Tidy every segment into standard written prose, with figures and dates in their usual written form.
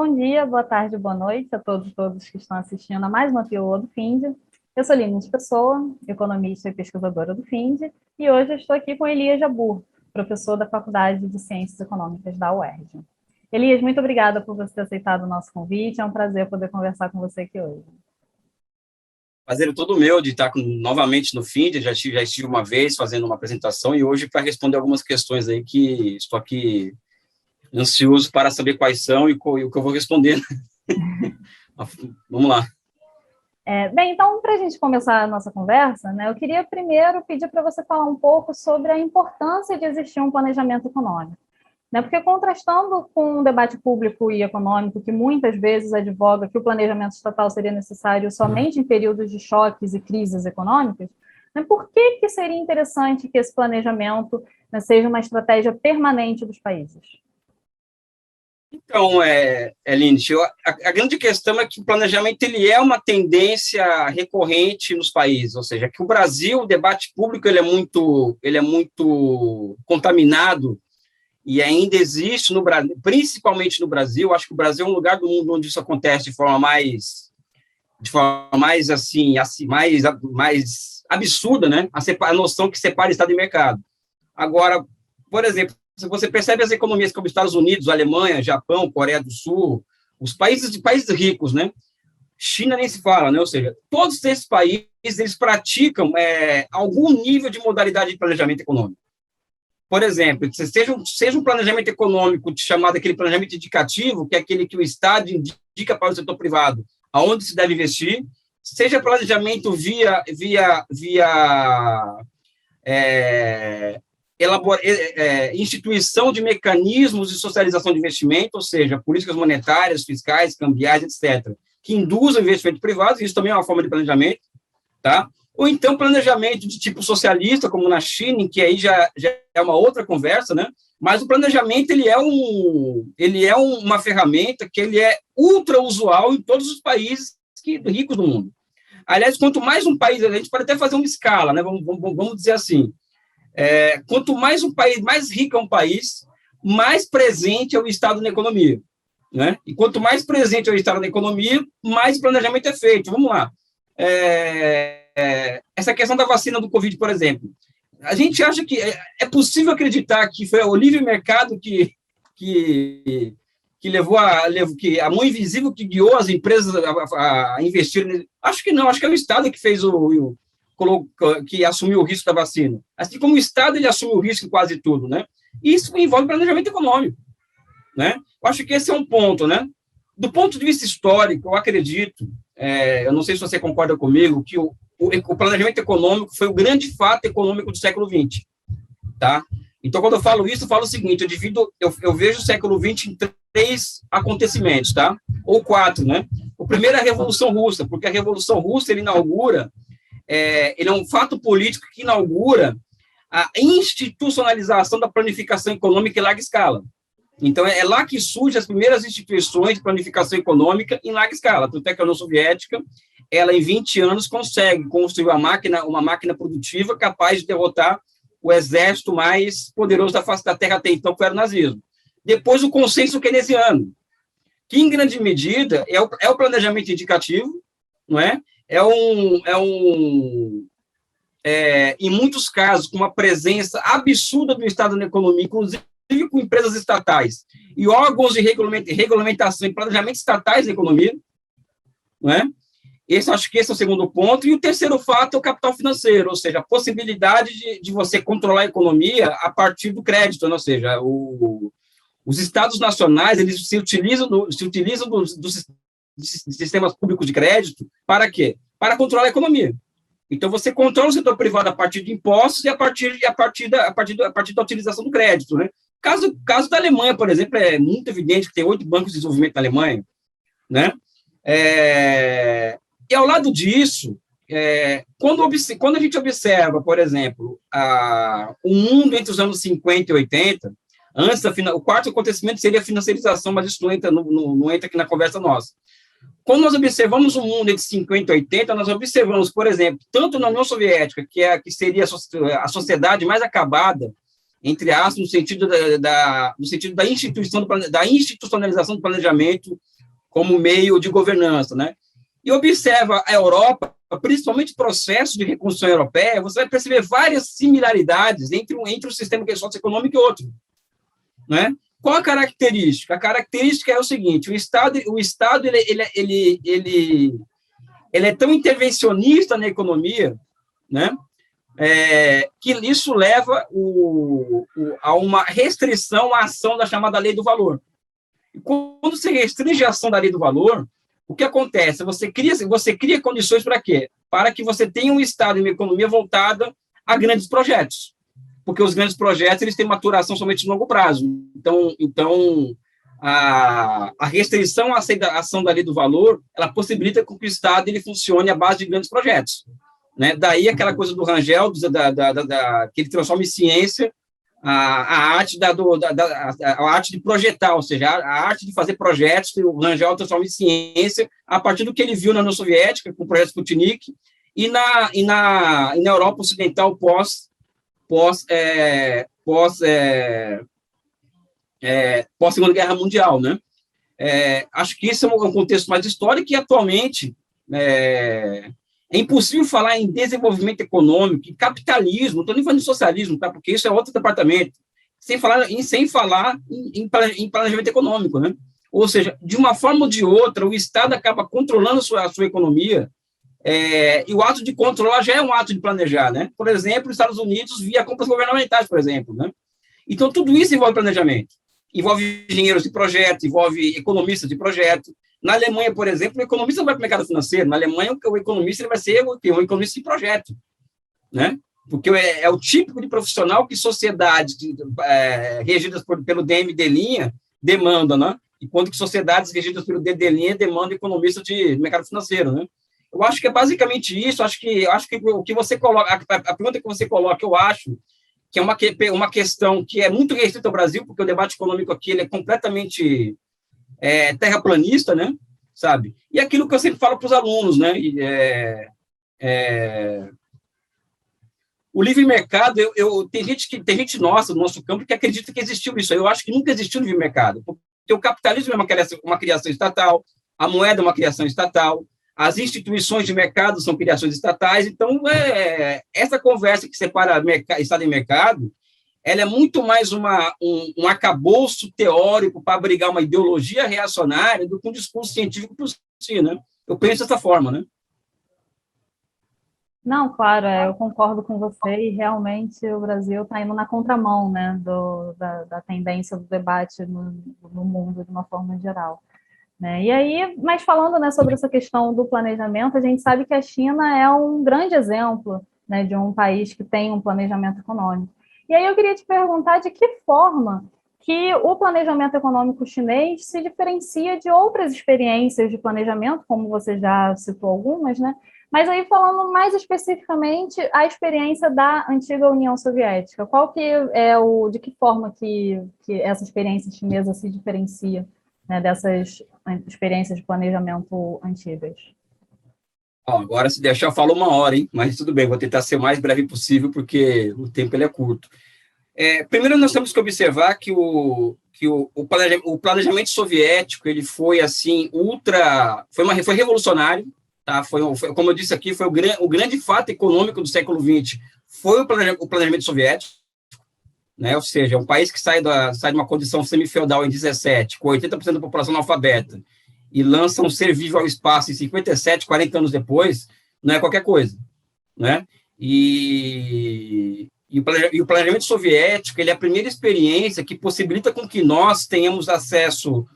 bom dia, boa tarde, boa noite a todos que estão assistindo a mais uma pílula do FIND. Eu sou Lina de Pessoa, economista e pesquisadora do FIND, e hoje eu estou aqui com Elias Jabbour, professor da Faculdade de Ciências Econômicas da UERJ. Elias, muito obrigada por você ter aceitado o nosso convite, é um prazer poder conversar com você aqui hoje. Prazer é todo meu de estar novamente no FIND, já estive uma vez fazendo uma apresentação e hoje para responder algumas questões aí que estou aqui ansioso para saber quais são e o que eu vou responder. Vamos lá. Bem, então, para a gente começar a nossa conversa, eu queria primeiro pedir para você falar um pouco sobre a importância de existir um planejamento econômico. Porque contrastando com o debate público e econômico, que muitas vezes advoga que o planejamento estatal seria necessário somente em períodos de choques e crises econômicas, por que seria interessante que esse planejamento seja uma estratégia permanente dos países? Então, Eline, a grande questão é que o planejamento ele é uma tendência recorrente nos países, ou seja, que o Brasil, o debate público ele é muito contaminado e ainda existe no Brasil, principalmente no Brasil. Acho que o Brasil é um lugar do mundo onde isso acontece de forma mais assim, mais absurda, né? A noção que separa Estado e mercado. Agora, por exemplo, se você percebe as economias como Estados Unidos, Alemanha, Japão, Coreia do Sul, os países ricos, né? China nem se fala, né? Ou seja, todos esses países eles praticam algum nível de modalidade de planejamento econômico. Por exemplo, seja um planejamento econômico chamado aquele planejamento indicativo, que é aquele que o Estado indica para o setor privado aonde se deve investir, seja planejamento via instituição de mecanismos de socialização de investimento, ou seja, políticas monetárias, fiscais, cambiais, etc., que induzam investimento privado, isso também é uma forma de planejamento, tá? Ou então planejamento de tipo socialista, como na China, em que aí já é uma outra conversa, né? Mas o planejamento ele é uma ferramenta que ele é ultra usual em todos os países ricos do mundo. Aliás, quanto mais um país, a gente pode até fazer uma escala, né? Vamos dizer assim, quanto mais um país, mais rico é um país, mais presente é o Estado na economia, né? E quanto mais presente é o Estado na economia, mais planejamento é feito. Vamos lá. Essa questão da vacina do Covid, por exemplo, a gente acha que é possível acreditar que foi o livre mercado que levou que a mão invisível que guiou as empresas a investir? Acho que não, acho que é o Estado que fez que assumiu o risco da vacina. Assim como o Estado ele assume o risco em quase tudo, né? Isso envolve planejamento econômico, né? Eu acho que esse é um ponto, né? Do ponto de vista histórico, eu acredito, eu não sei se você concorda comigo, que o planejamento econômico foi o grande fato econômico do século XX, tá? Então, quando eu falo isso, eu falo o seguinte, eu vejo o século XX em 3 acontecimentos, tá? Ou 4, né? O primeiro é a Revolução Russa, porque a Revolução Russa, ele é um fato político que inaugura a institucionalização da planificação econômica em larga escala. Então, é lá que surgem as primeiras instituições de planificação econômica em larga escala. Tanto é que a União Soviética, ela em 20 anos consegue construir uma máquina produtiva capaz de derrotar o exército mais poderoso da face da Terra até então, que era o nazismo. Depois, o consenso keynesiano, que em grande medida é o planejamento indicativo, não é? Em muitos casos, com uma presença absurda do Estado na economia, inclusive com empresas estatais e órgãos de regulamentação e planejamento estatais na economia, não é? Acho que esse é o segundo ponto. E o terceiro fato é o capital financeiro, ou seja, a possibilidade de você controlar a economia a partir do crédito, né? Ou seja, os estados nacionais eles se utilizam dos sistemas públicos de crédito para quê? Para controlar a economia. Então, você controla o setor privado a partir de impostos e a partir da utilização do crédito, né? Caso da Alemanha, por exemplo, é muito evidente que tem 8 bancos de desenvolvimento na Alemanha, né? E ao lado disso, quando a gente observa, por exemplo, o mundo entre os anos 50 e 80, o quarto acontecimento seria a financiarização, mas isso não entra aqui na conversa nossa. Quando nós observamos o mundo entre 50 e 80, nós observamos, por exemplo, tanto na União Soviética, que seria a sociedade mais acabada, entre aspas, no sentido da institucionalização do planejamento, como meio de governança, né? E observa a Europa, principalmente processos de reconstrução europeia, você vai perceber várias similaridades entre o sistema socioeconômico e outro, né? Qual a característica? A característica é o seguinte: o Estado ele é tão intervencionista na economia, né? Que isso leva a uma restrição à ação da chamada lei do valor. E quando se restringe a ação da lei do valor, o que acontece? Você cria condições para quê? Para que você tenha um Estado e uma economia voltada a grandes projetos, porque os grandes projetos eles têm maturação somente no longo prazo. Então a restrição à ação da lei do valor, ela possibilita que o Estado ele funcione à base de grandes projetos, né? Daí aquela coisa do Rangel, que ele transforma em ciência a arte a arte de projetar, ou seja, a arte de fazer projetos, que o Rangel transforma em ciência a partir do que ele viu na União Soviética, com o projeto Sputnik, e na Europa Ocidental pós Segunda Guerra Mundial, né? Acho que esse é um contexto mais histórico e, atualmente, é impossível falar em desenvolvimento econômico, em capitalismo, não estou nem falando de socialismo, tá? Porque isso é outro departamento, sem falar em planejamento econômico, né? Ou seja, de uma forma ou de outra, o Estado acaba controlando a sua economia, e o ato de controlar já é um ato de planejar, né? Por exemplo, os Estados Unidos via compras governamentais, por exemplo, né? Então, tudo isso envolve planejamento. Envolve engenheiros de projeto, envolve economistas de projeto. Na Alemanha, por exemplo, o economista não vai para o mercado financeiro. Na Alemanha, o economista ele vai ser um economista de projeto, né? Porque é o típico de profissional que sociedades regidas pelo DM demandam, né? Enquanto que sociedades regidas pelo DD demandam economistas de mercado financeiro, né? Eu acho que é basicamente isso. Acho que o que você coloca, a pergunta que você coloca, eu acho que é uma questão que é muito restrita ao Brasil, porque o debate econômico aqui ele é completamente terraplanista, né? Sabe? E aquilo que eu sempre falo para os alunos, né? O livre mercado, tem gente nossa, do nosso campo, que acredita que existiu isso. Eu acho que nunca existiu livre mercado, porque o capitalismo é uma criação estatal, a moeda é uma criação estatal, as instituições de mercado são criações estatais. Então, essa conversa que separa Estado e mercado, ela é muito mais um arcabouço teórico para abrigar uma ideologia reacionária do que um discurso científico por si, né? Eu penso dessa forma, né? Não, claro, eu concordo com você e realmente o Brasil está indo na contramão, né, da tendência do debate no mundo de uma forma geral. Né? E aí, mas falando, né, sobre essa questão do planejamento, a gente sabe que a China é um grande exemplo, né, de um país que tem um planejamento econômico. E aí eu queria te perguntar de que forma que o planejamento econômico chinês se diferencia de outras experiências de planejamento, como você já citou algumas, né? Mas aí falando mais especificamente a experiência da antiga União Soviética, qual que de que forma que essa experiência chinesa se diferencia, né, dessas experiências de planejamento antigas? Agora, se deixar, eu falo 1 hora, hein? Mas tudo bem, vou tentar ser o mais breve possível, porque o tempo ele é curto. Primeiro, nós temos que observar que o planejamento soviético ele foi assim foi revolucionário, tá? Foi, como eu disse aqui, foi o grande fato econômico do século XX foi o planejamento soviético, né? Ou seja, um país que sai de uma condição semi-feudal em 17, com 80% da população analfabeta, e lança um ser vivo ao espaço em 57, 40 anos depois, não é qualquer coisa, né? E o planejamento soviético ele é a primeira experiência que possibilita com que nós tenhamos acesso,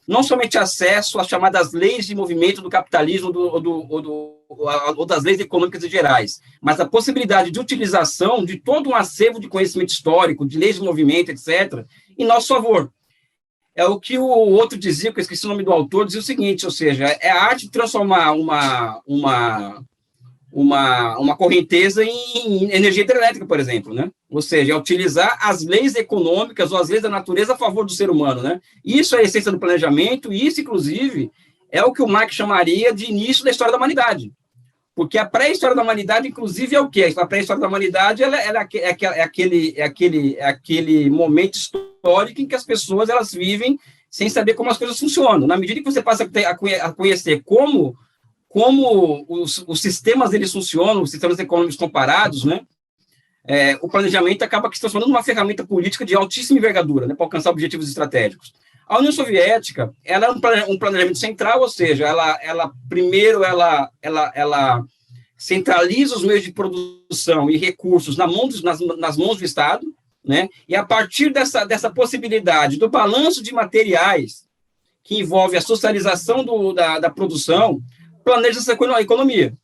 não somente acesso às chamadas leis de movimento do capitalismo ou das leis econômicas em gerais, mas a possibilidade de utilização de todo um acervo de conhecimento histórico, de leis de movimento, etc., em nosso favor. É o que o outro dizia, que eu esqueci o nome do autor, dizia o seguinte, ou seja, é a arte de transformar uma correnteza em energia hidrelétrica, por exemplo, né? Ou seja, é utilizar as leis econômicas ou as leis da natureza a favor do ser humano, né? Isso é a essência do planejamento, e isso, inclusive, é o que o Marx chamaria de início da história da humanidade. Porque a pré-história da humanidade, inclusive, é o quê? A pré-história da humanidade é aquele momento histórico em que as pessoas elas vivem sem saber como as coisas funcionam. Na medida que você passa a conhecer como os sistemas deles funcionam, os sistemas econômicos comparados, né, o planejamento acaba se transformando numa ferramenta política de altíssima envergadura, né, para alcançar objetivos estratégicos. A União Soviética, ela é um planejamento central, ou seja, primeiro centraliza os meios de produção e recursos nas mãos do Estado, né, e a partir dessa possibilidade do balanço de materiais, que envolve a socialização da produção, planeja essa economia.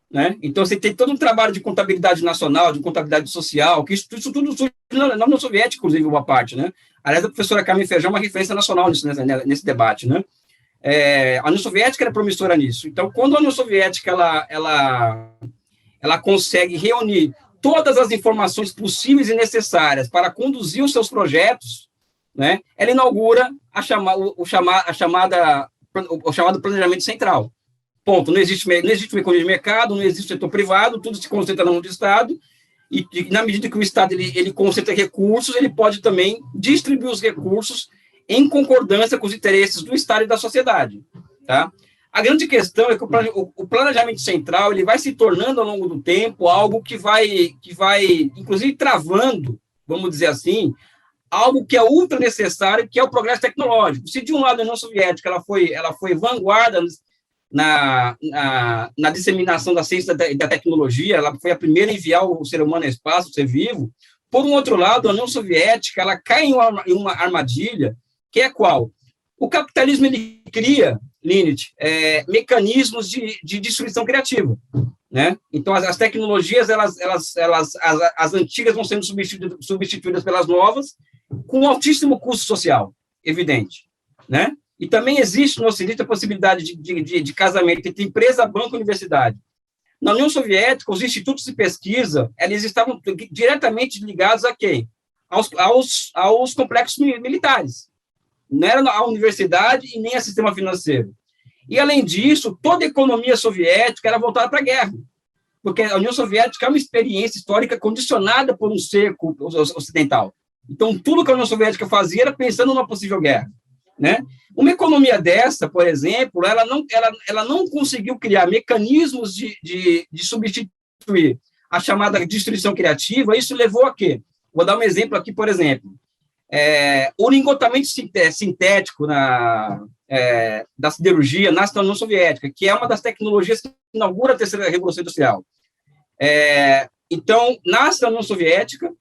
Né? Então, você tem todo um trabalho de contabilidade nacional, de contabilidade social, que isso tudo surge na União Soviética, inclusive, uma parte. Né? Aliás, a professora Carmen Feijão é uma referência nacional nesse debate. Né? A União Soviética era promissora nisso. Então, quando a União Soviética ela consegue reunir todas as informações possíveis e necessárias para conduzir os seus projetos, né, ela inaugura o chamado planejamento central. Ponto. Não existe uma economia de mercado, não existe setor privado, tudo se concentra na mão do Estado, e na medida que o Estado ele concentra recursos, ele pode também distribuir os recursos em concordância com os interesses do Estado e da sociedade. Tá? A grande questão é que o planejamento central ele vai se tornando, ao longo do tempo, algo que vai inclusive, travando, vamos dizer assim, algo que é ultra necessário, que é o progresso tecnológico. Se, de um lado, a União Soviética ela foi vanguarda na disseminação da ciência e da tecnologia, ela foi a primeira a enviar o ser humano ao espaço, o ser vivo. Por um outro lado, a União Soviética ela cai em uma armadilha, que é qual? O capitalismo ele cria, Linit, mecanismos de destruição criativa. Né? Então, as tecnologias, as antigas vão sendo substituídas pelas novas, com altíssimo custo social, evidente. Né? E também existe no Ocidente a possibilidade de casamento entre empresa, banco e universidade. Na União Soviética, os institutos de pesquisa, eles estavam diretamente ligados a quem? Aos complexos militares. Não era a universidade e nem o sistema financeiro. E, além disso, toda a economia soviética era voltada para a guerra, porque a União Soviética é uma experiência histórica condicionada por um cerco ocidental. Então, tudo que a União Soviética fazia era pensando numa possível guerra. Né? Uma economia dessa, por exemplo, ela não conseguiu criar mecanismos de substituir a chamada destruição criativa. Isso levou a quê? Vou dar um exemplo aqui, por exemplo. O lingotamento sintético da siderurgia nasce na União Soviética, que é uma das tecnologias que inaugura a terceira revolução industrial. Então, nasce na União Soviética,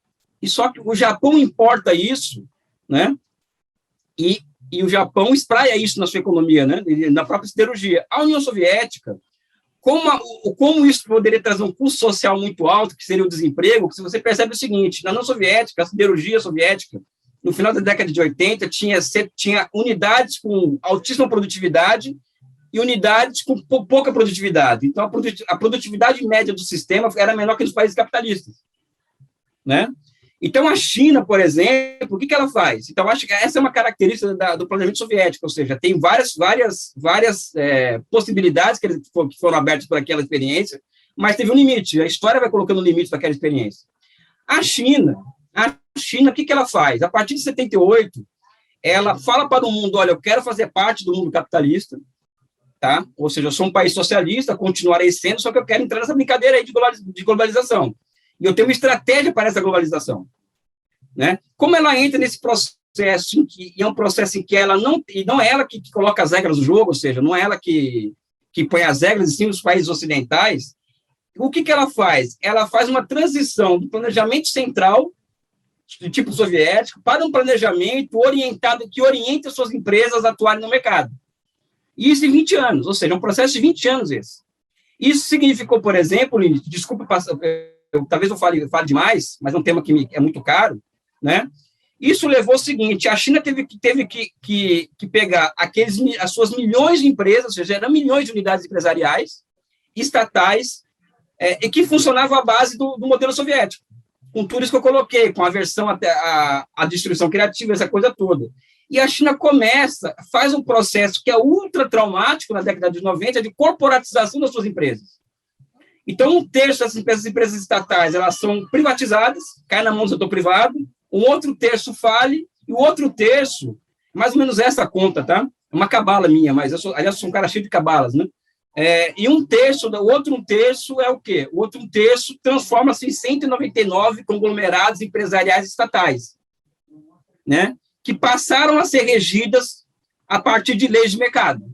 e só que o Japão importa isso, né? E o Japão espraia isso na sua economia, né? Na própria siderurgia. A União Soviética, como isso poderia trazer um custo social muito alto, que seria o desemprego, se você percebe o seguinte, na União Soviética, a siderurgia soviética, no final da década de 80, tinha unidades com altíssima produtividade e unidades com pouca produtividade. Então, a produtividade média do sistema era menor que nos países capitalistas. Né? Então, a China, por exemplo, o que ela faz? Então, acho que essa é uma característica do planejamento soviético, ou seja, tem várias possibilidades que foram abertas por aquela experiência, mas teve um limite. A história vai colocando limites para aquela experiência. A China, o que ela faz? A partir de 78, ela fala para o mundo, olha, eu quero fazer parte do mundo capitalista, tá? Ou seja, eu sou um país socialista, continuarei sendo, só que eu quero entrar nessa brincadeira aí de globalização. E eu tenho uma estratégia para essa globalização. Né? Como ela entra nesse processo, e é um processo em que ela não é ela que coloca as regras do jogo, ou seja, não é ela que põe as regras em cima dos países ocidentais, o que ela faz? Ela faz uma transição do planejamento central, do tipo soviético, para um planejamento orientado, que orienta as suas empresas a atuarem no mercado. E isso em 20 anos, ou seja, um processo de 20 anos esse. Isso significou, por exemplo, desculpa, talvez eu fale demais, mas é um tema que é muito caro, né? Isso levou ao seguinte, a China teve que pegar as suas milhões de empresas, ou seja, eram milhões de unidades empresariais, estatais, e que funcionavam à base do modelo soviético, com tudo isso que eu coloquei, com a aversão à destruição criativa, essa coisa toda. E a China faz um processo que é ultra traumático na década de 90, de corporatização das suas empresas. Então, um terço dessas empresas estatais, elas são privatizadas, cai na mão do setor privado, um outro terço fale, e o outro terço, Mais ou menos essa conta, tá? É uma cabala minha, mas aliás, eu sou um cara cheio de cabalas, né? E o outro um terço é o quê? O outro um terço transforma-se em 199 conglomerados empresariais estatais, né? Que passaram a ser regidas a partir de leis de mercado.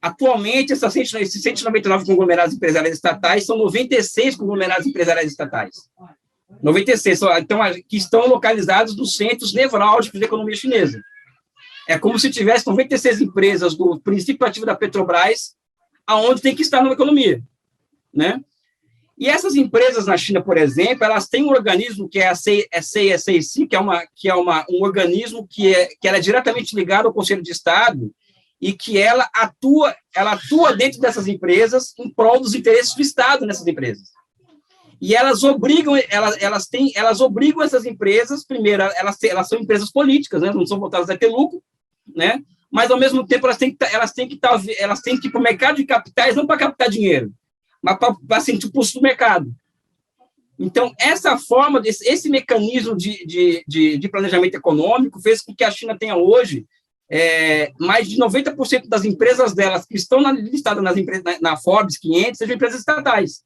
Atualmente, esses 199 conglomerados empresariais estatais são 96 conglomerados empresariais estatais. 96, então, que estão localizados nos centros nevrálgicos da economia chinesa. É como se tivesse 96 empresas do princípio ativo da Petrobras, aonde tem que estar na economia, né? E essas empresas na China, por exemplo, elas têm um organismo que é a CSAC, que é um organismo que ela é diretamente ligado ao Conselho de Estado e que ela atua dentro dessas empresas em prol dos interesses do Estado nessas empresas. E elas obrigam essas empresas, primeiro, elas são empresas políticas, né? Não são voltadas a ter lucro, né? Mas, ao mesmo tempo, elas têm que ir para o mercado de capitais, não para captar dinheiro, mas para sentir o pulso do mercado. Então, essa forma, esse mecanismo de planejamento econômico fez com que a China tenha hoje mais de 90% das empresas delas que estão listadas na Forbes 500 sejam empresas estatais,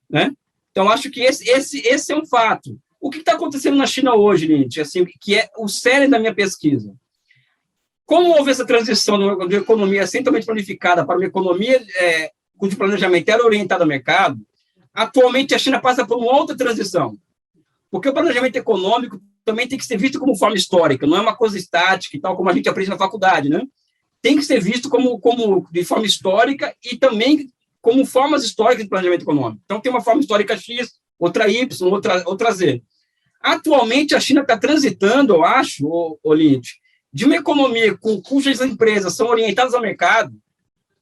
né? Então, acho que esse é um fato. O que está acontecendo na China hoje, gente, assim, que é o cerne da minha pesquisa? Como houve essa transição de uma economia centralmente planificada para uma economia cujo planejamento era orientado ao mercado, atualmente a China passa por uma outra transição. Porque o planejamento econômico também tem que ser visto como forma histórica, não é uma coisa estática e tal, como a gente aprende na faculdade, né? Tem que ser visto como de forma histórica e também como formas históricas de planejamento econômico. Então, tem uma forma histórica X, outra Y, outra Z. Atualmente, a China está transitando, eu acho, Lynch, de uma economia cujas empresas são orientadas ao mercado,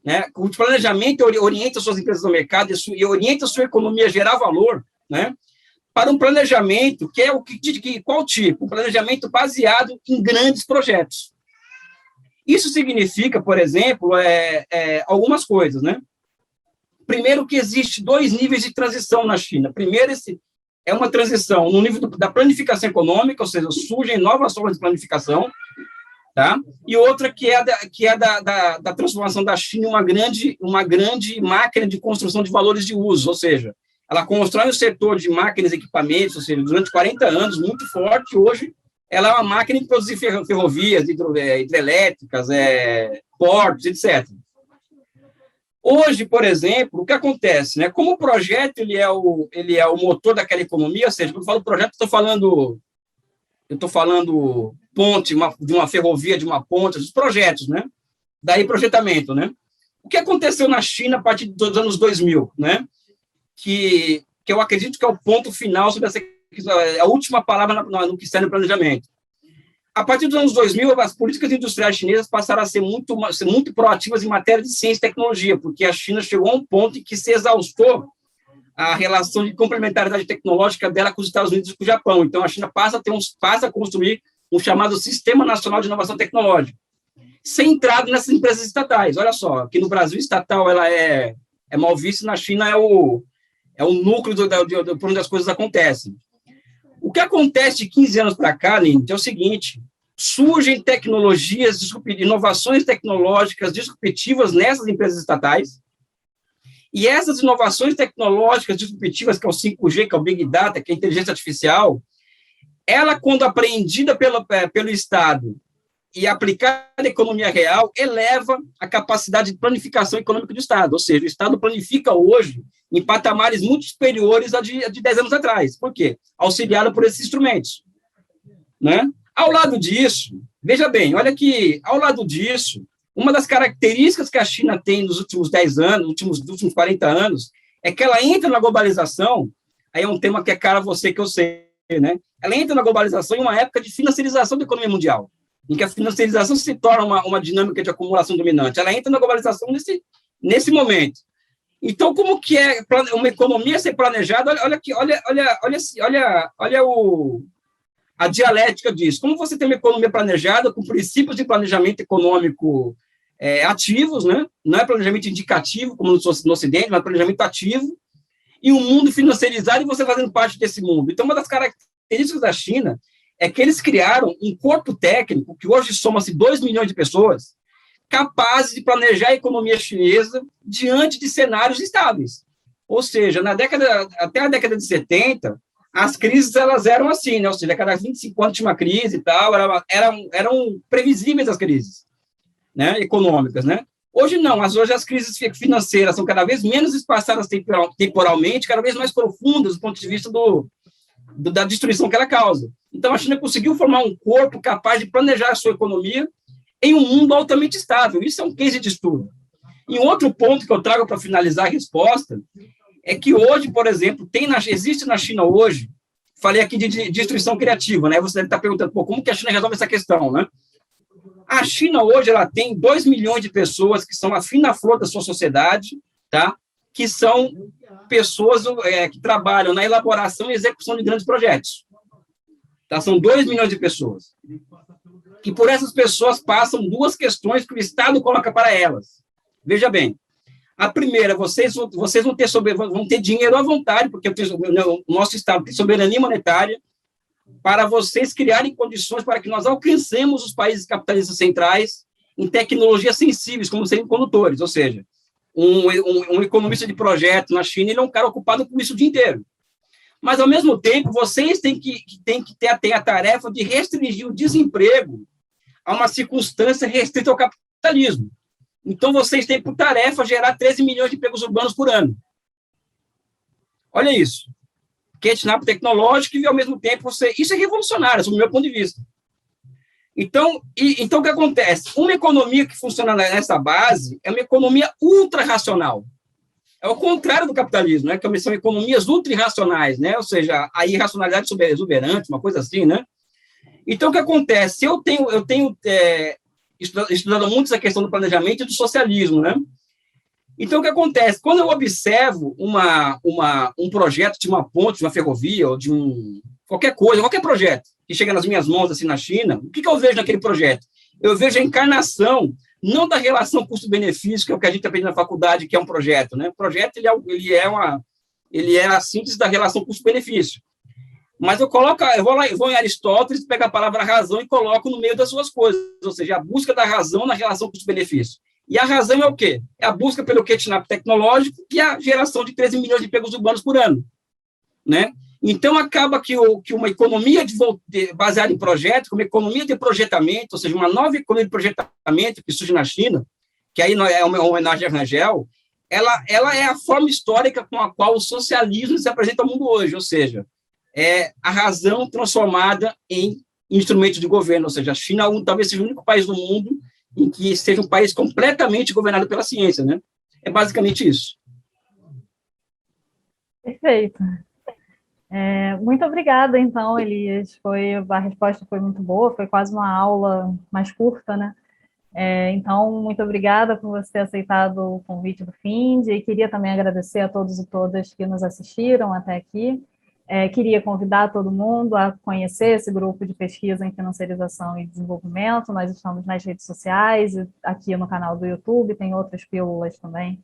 né, cujo planejamento orienta suas empresas ao mercado e orienta a sua economia a gerar valor, né, para um planejamento que é qual tipo? Um planejamento baseado em grandes projetos. Isso significa, por exemplo, algumas coisas, né? Primeiro, que existe 2 níveis de transição na China. Primeiro, é uma transição no nível da planificação econômica, ou seja, surgem novas formas de planificação, tá? E outra que é da transformação da China em uma grande máquina de construção de valores de uso, ou seja, ela constrói um setor de máquinas e equipamentos, ou seja, durante 40 anos, muito forte. Hoje, ela é uma máquina de produzir ferrovias, hidrelétricas, portos, etc. Hoje, por exemplo, o que acontece, né? Como o projeto ele é o motor daquela economia, ou seja, quando eu falo projeto, eu estou falando ponte, de uma ferrovia, de uma ponte, dos projetos, né? Daí projetamento, né? O que aconteceu na China a partir dos anos 2000, né? Que eu acredito que é o ponto final sobre a última palavra no que está no planejamento. A partir dos anos 2000, as políticas industriais chinesas passaram a ser muito proativas em matéria de ciência e tecnologia, porque a China chegou a um ponto em que se exaustou a relação de complementaridade tecnológica dela com os Estados Unidos e com o Japão. Então, a China passa a construir um chamado Sistema Nacional de Inovação Tecnológica, centrado nessas empresas estatais. Olha só, aqui no Brasil, estatal ela é mal vista, na China é o núcleo por onde as coisas acontecem. O que acontece de 15 anos para cá, Lynn, é o seguinte: surgem tecnologias, inovações tecnológicas disruptivas nessas empresas estatais, e essas inovações tecnológicas disruptivas, que é o 5G, que é o Big Data, que é a inteligência artificial, ela, quando apreendida pelo Estado e aplicada à economia real, eleva a capacidade de planificação econômica do Estado. Ou seja, o Estado planifica hoje em patamares muito superiores a de 10 anos atrás. Por quê? Auxiliado por esses instrumentos, né? Ao lado disso, veja bem, olha que, ao lado disso, uma das características que a China tem nos últimos 10 anos, nos últimos 40 anos, é que ela entra na globalização, aí é um tema que é caro a você, que eu sei, né? Ela entra na globalização em uma época de financiarização da economia mundial, em que a financiarização se torna uma dinâmica de acumulação dominante. Ela entra na globalização nesse momento. Então, como que é uma economia ser planejada? Olha a dialética disso. Como você tem uma economia planejada com princípios de planejamento econômico ativos, né? Não é planejamento indicativo, como no Ocidente, mas planejamento ativo, e um mundo financiarizado e você fazendo parte desse mundo. Então, uma das características da China é que eles criaram um corpo técnico, que hoje soma-se 2 milhões de pessoas, capazes de planejar a economia chinesa diante de cenários estáveis. Ou seja, até a década de 70, as crises elas eram assim, né? Ou seja, a cada 25 anos tinha uma crise e tal, eram previsíveis as crises, né? Econômicas, né? Hoje não, hoje as crises financeiras são cada vez menos espaçadas temporalmente, cada vez mais profundas do ponto de vista da destruição que ela causa. Então, a China conseguiu formar um corpo capaz de planejar a sua economia em um mundo altamente estável. Isso é um case de estudo. E um outro ponto que eu trago para finalizar a resposta é que hoje, por exemplo, existe na China hoje, falei aqui de destruição criativa, né? Você deve estar perguntando, como que a China resolve essa questão, né? A China hoje ela tem 2 milhões de pessoas que são a fina flor da sua sociedade, tá? Que são pessoas que trabalham na elaboração e execução de grandes projetos. Tá? São 2 milhões de pessoas. E por essas pessoas passam 2 questões que o Estado coloca para elas. Veja bem, a primeira, vocês vão ter dinheiro à vontade, porque o nosso Estado tem soberania monetária, para vocês criarem condições para que nós alcancemos os países capitalistas centrais em tecnologias sensíveis, como semicondutores, ou seja, um economista de projeto na China, ele é um cara ocupado com isso o dia inteiro. Mas, ao mesmo tempo, vocês têm que ter a tarefa de restringir o desemprego a uma circunstância restrita ao capitalismo. Então, vocês têm por tarefa gerar 13 milhões de empregos urbanos por ano. Olha isso. Catch-up tecnológico e, ao mesmo tempo, isso é revolucionário, sob o meu ponto de vista. Então, o que acontece? Uma economia que funciona nessa base é uma economia ultra-racional. É o contrário do capitalismo, né? Que são economias ultra-irracionais, né? Ou seja, a irracionalidade exuberante, uma coisa assim, né? Então, o que acontece? Eu tenho estudado muito essa questão do planejamento e do socialismo, né? Então, o que acontece? Quando eu observo um projeto de uma ponte, de uma ferrovia, ou de qualquer coisa, qualquer projeto que chega nas minhas mãos, assim, na China, o que eu vejo naquele projeto? Eu vejo a encarnação, não da relação custo-benefício, que é o que a gente aprende na faculdade, que é um projeto, né? O projeto, ele é a síntese da relação custo-benefício. Mas eu vou em Aristóteles, pego a palavra razão e coloco no meio das suas coisas, ou seja, a busca da razão na relação custo-benefício. E a razão é o quê? É a busca pelo catch-up tecnológico e a geração de 13 milhões de empregos urbanos por ano, né? Então, acaba que uma economia baseada em projetos, uma economia de projetamento, ou seja, uma nova economia de projetamento que surge na China, que aí é uma homenagem a Rangel, ela é a forma histórica com a qual o socialismo se apresenta ao mundo hoje, ou seja, é a razão transformada em instrumento de governo, ou seja, a China talvez seja o único país do mundo em que seja um país completamente governado pela ciência, né? É basicamente isso. Perfeito. Muito obrigada, então, Elias. A resposta foi muito boa, foi quase uma aula mais curta, né? Então, muito obrigada por você ter aceitado o convite do FIND, e queria também agradecer a todos e todas que nos assistiram até aqui. Queria convidar todo mundo a conhecer esse grupo de pesquisa em financiarização e desenvolvimento. Nós estamos nas redes sociais, aqui no canal do YouTube, tem outras pílulas também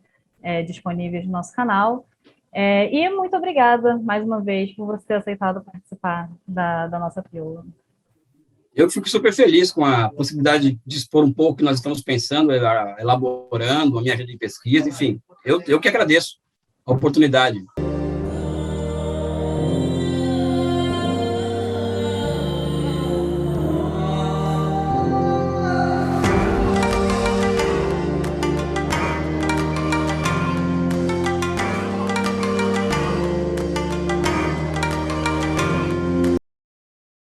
disponíveis no nosso canal. E muito obrigada, mais uma vez, por você ter aceitado participar da nossa pílula. Eu fico super feliz com a possibilidade de expor um pouco o que nós estamos pensando, elaborando a minha agenda de pesquisa, enfim, eu que agradeço a oportunidade.